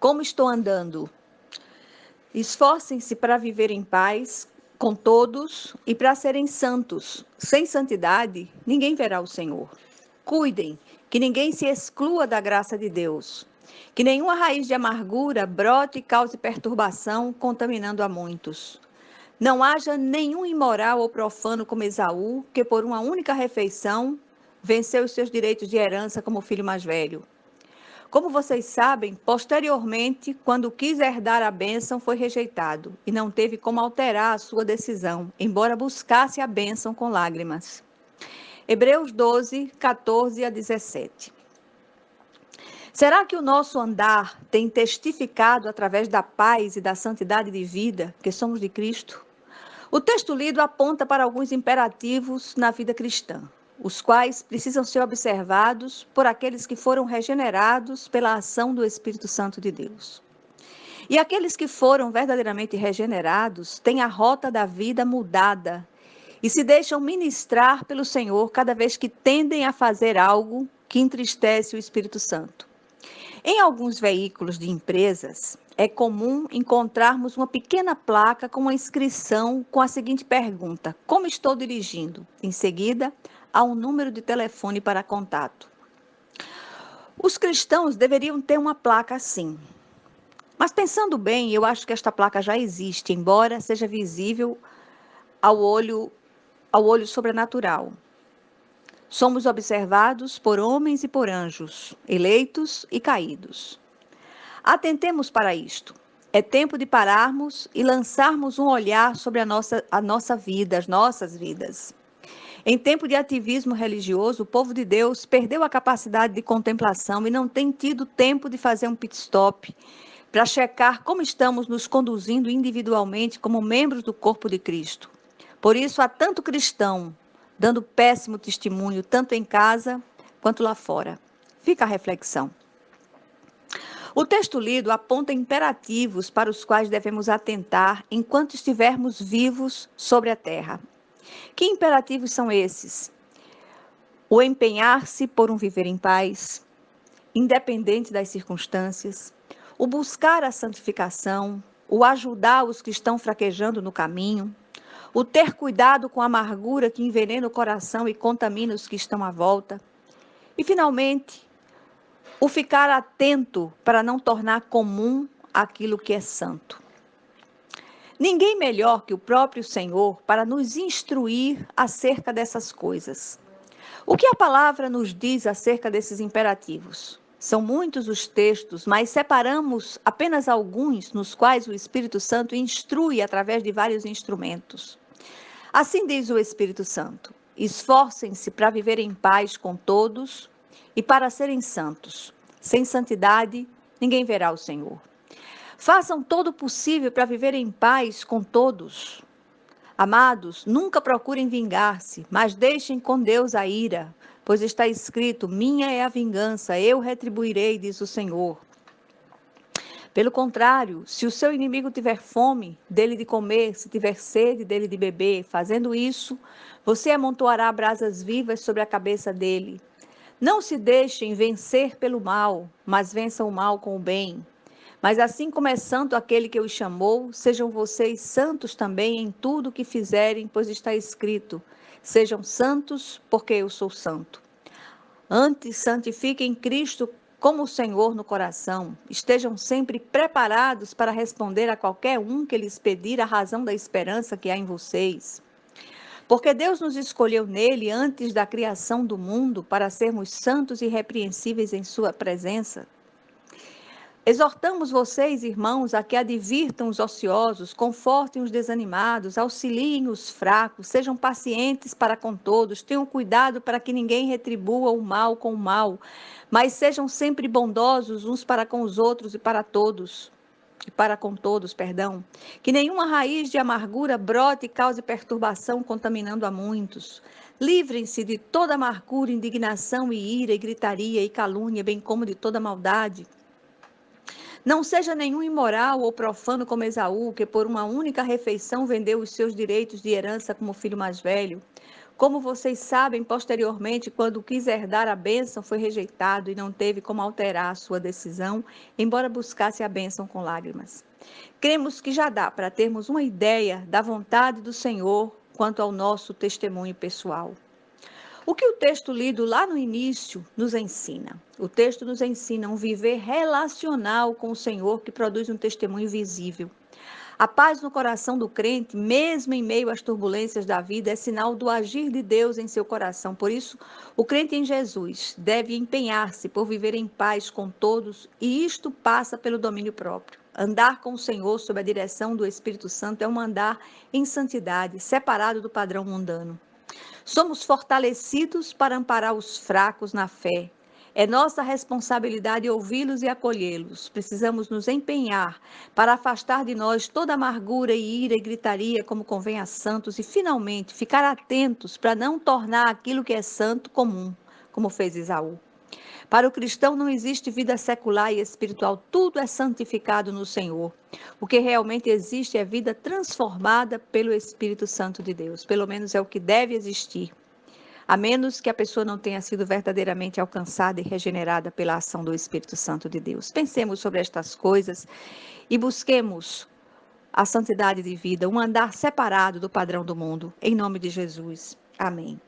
Como estou andando? Esforcem-se para viver em paz com todos e para serem santos. Sem santidade, ninguém verá o Senhor. Cuidem que ninguém se exclua da graça de Deus. Que nenhuma raiz de amargura brote e cause perturbação, contaminando a muitos. Não haja nenhum imoral ou profano como Esaú, que por uma única refeição venceu os seus direitos de herança como filho mais velho. Como vocês sabem, posteriormente, quando quis herdar a bênção, foi rejeitado e não teve como alterar a sua decisão, embora buscasse a bênção com lágrimas. Hebreus 12, 14 a 17. Será que o nosso andar tem testificado através da paz e da santidade de vida que somos de Cristo? O texto lido aponta para alguns imperativos na vida cristã, os quais precisam ser observados por aqueles que foram regenerados pela ação do Espírito Santo de Deus. E aqueles que foram verdadeiramente regenerados têm a rota da vida mudada e se deixam ministrar pelo Senhor cada vez que tendem a fazer algo que entristece o Espírito Santo. Em alguns veículos de empresas, é comum encontrarmos uma pequena placa com uma inscrição com a seguinte pergunta: como estou dirigindo? Em seguida, há um número de telefone para contato. Os cristãos deveriam ter uma placa assim. Mas pensando bem, eu acho que esta placa já existe, embora seja visível ao olho sobrenatural. Somos observados por homens e por anjos, eleitos e caídos. Atentemos para isto. É tempo de pararmos e lançarmos um olhar sobre a nossa vida, as nossas vidas. Em tempo de ativismo religioso, o povo de Deus perdeu a capacidade de contemplação e não tem tido tempo de fazer um pit stop para checar como estamos nos conduzindo individualmente como membros do corpo de Cristo. Por isso, há tanto cristão dando péssimo testemunho, tanto em casa quanto lá fora. Fica a reflexão. O texto lido aponta imperativos para os quais devemos atentar enquanto estivermos vivos sobre a terra. Que imperativos são esses? O empenhar-se por um viver em paz, independente das circunstâncias, o buscar a santificação, o ajudar os que estão fraquejando no caminho, o ter cuidado com a amargura que envenena o coração e contamina os que estão à volta, e, finalmente, o ficar atento para não tornar comum aquilo que é santo. Ninguém melhor que o próprio Senhor para nos instruir acerca dessas coisas. O que a palavra nos diz acerca desses imperativos? São muitos os textos, mas separamos apenas alguns nos quais o Espírito Santo instrui através de vários instrumentos. Assim diz o Espírito Santo: esforcem-se para viver em paz com todos e para serem santos. Sem santidade, ninguém verá o Senhor. Façam todo o possível para viver em paz com todos. Amados, nunca procurem vingar-se, mas deixem com Deus a ira, pois está escrito: minha é a vingança, eu retribuirei, diz o Senhor. Pelo contrário, se o seu inimigo tiver fome, dele de comer, se tiver sede, dele de beber, fazendo isso, você amontoará brasas vivas sobre a cabeça dele. Não se deixem vencer pelo mal, mas vençam o mal com o bem. Mas assim como é santo aquele que os chamou, sejam vocês santos também em tudo o que fizerem, pois está escrito: sejam santos, porque eu sou santo. Antes, santifiquem Cristo como o Senhor no coração. Estejam sempre preparados para responder a qualquer um que lhes pedir a razão da esperança que há em vocês. Porque Deus nos escolheu nele antes da criação do mundo para sermos santos e irrepreensíveis em sua presença. Exortamos vocês, irmãos, a que advirtam os ociosos, confortem os desanimados, auxiliem os fracos, sejam pacientes para com todos, tenham cuidado para que ninguém retribua o mal com o mal, mas sejam sempre bondosos uns para com os outros e para com todos, perdão. Que nenhuma raiz de amargura brote e cause perturbação, contaminando a muitos. Livrem-se de toda amargura, indignação e ira e gritaria e calúnia, bem como de toda maldade. Não seja nenhum imoral ou profano como Esaú, que por uma única refeição vendeu os seus direitos de herança como filho mais velho. Como vocês sabem, posteriormente, quando quis herdar a bênção, foi rejeitado e não teve como alterar a sua decisão, embora buscasse a bênção com lágrimas. Cremos que já dá para termos uma ideia da vontade do Senhor quanto ao nosso testemunho pessoal. O que o texto lido lá no início nos ensina? O texto nos ensina um viver relacional com o Senhor que produz um testemunho visível. A paz no coração do crente, mesmo em meio às turbulências da vida, é sinal do agir de Deus em seu coração. Por isso, o crente em Jesus deve empenhar-se por viver em paz com todos, e isto passa pelo domínio próprio. Andar com o Senhor sob a direção do Espírito Santo é um andar em santidade, separado do padrão mundano. Somos fortalecidos para amparar os fracos na fé. É nossa responsabilidade ouvi-los e acolhê-los. Precisamos nos empenhar para afastar de nós toda amargura e ira e gritaria, como convém a santos, e finalmente ficar atentos para não tornar aquilo que é santo comum, como fez Esaú. Para o cristão não existe vida secular e espiritual, tudo é santificado no Senhor. O que realmente existe é vida transformada pelo Espírito Santo de Deus, pelo menos é o que deve existir, a menos que a pessoa não tenha sido verdadeiramente alcançada e regenerada pela ação do Espírito Santo de Deus. Pensemos sobre estas coisas e busquemos a santidade de vida, um andar separado do padrão do mundo, em nome de Jesus. Amém.